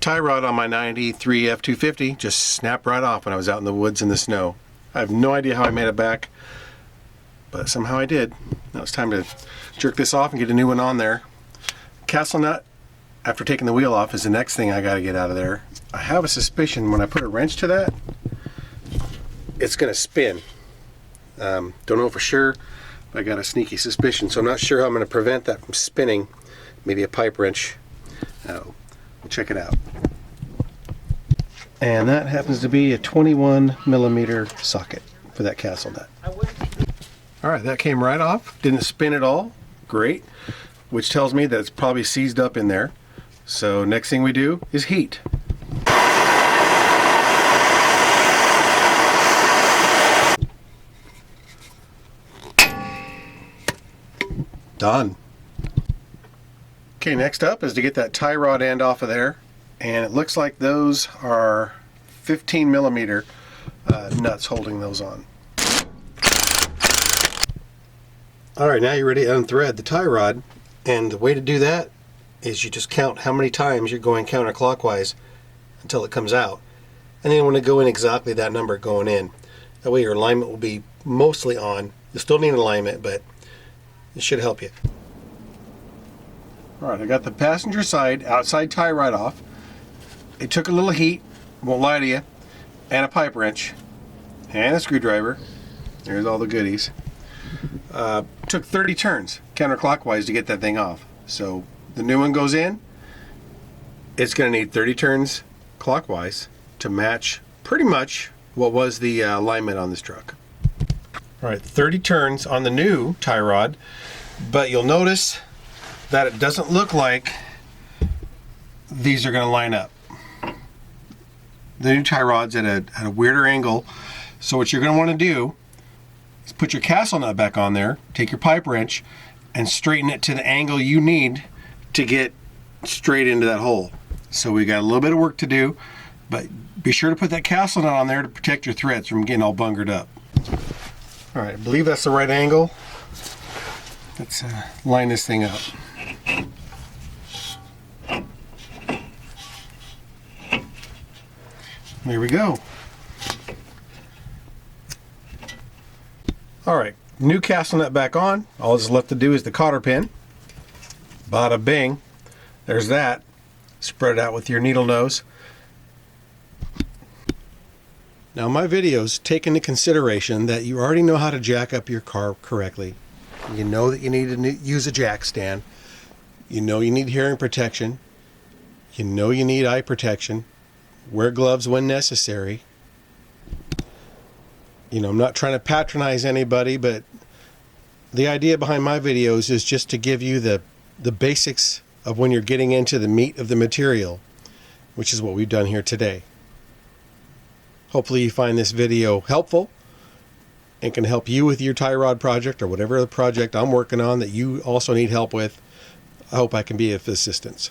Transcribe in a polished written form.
tie rod on my 93 F250 just snapped right off when I was out in the woods in the snow. I have no idea how I made it back, but somehow I did. Now it's time to jerk this off and get a new one on there. Castle nut, after taking the wheel off, is the next thing I got to get out of there. I have a suspicion when I put a wrench to that, it's going to spin. Don't know for sure, but I got a sneaky suspicion, so I'm not sure how I'm going to prevent that from spinning. Maybe a pipe wrench. We'll check it out. And that happens to be a 21mm socket for that castle nut. Alright, that came right off. Didn't spin at all. Great. Which tells me that it's probably seized up in there. So next thing we do is heat. Done. Okay, next up is to get that tie rod end off of there, and it looks like those are 15mm nuts holding those on. Alright, now you're ready to unthread the tie rod, and the way to do that is you just count how many times you're going counterclockwise until it comes out, and then you want to go in exactly that number going in. That way your alignment will be mostly on. You still need alignment, but it should help you. Alright, I got the passenger side outside tie rod off. It took a little heat, won't lie to you, and a pipe wrench, and a screwdriver. There's all the goodies. Took 30 turns counterclockwise to get that thing off. So the new one goes in, it's going to need 30 turns clockwise to match pretty much what was the alignment on this truck. Alright, 30 turns on the new tie rod, but you'll notice that it doesn't look like these are going to line up. The new tie rod's at a weirder angle, so what you're going to want to do is put your castle nut back on there, take your pipe wrench, and straighten it to the angle you need to get straight into that hole. So we got a little bit of work to do, but be sure to put that castle nut on there to protect your threads from getting all bungered up. Alright, I believe that's the right angle. Let's line this thing up. There we go. Alright, new castle nut back on. All that's left to do is the cotter pin. Bada bing. There's that. Spread it out with your needle nose. Now my videos take into consideration that you already know how to jack up your car correctly. You know that you need to use a jack stand. You know you need hearing protection. You know you need eye protection. Wear gloves when necessary. You know, I'm not trying to patronize anybody, but the idea behind my videos is just to give you the basics of when you're getting into the meat of the material, which is what we've done here today. Hopefully you find this video helpful and can help you with your tie rod project or whatever the project I'm working on that you also need help with. I hope I can be of assistance.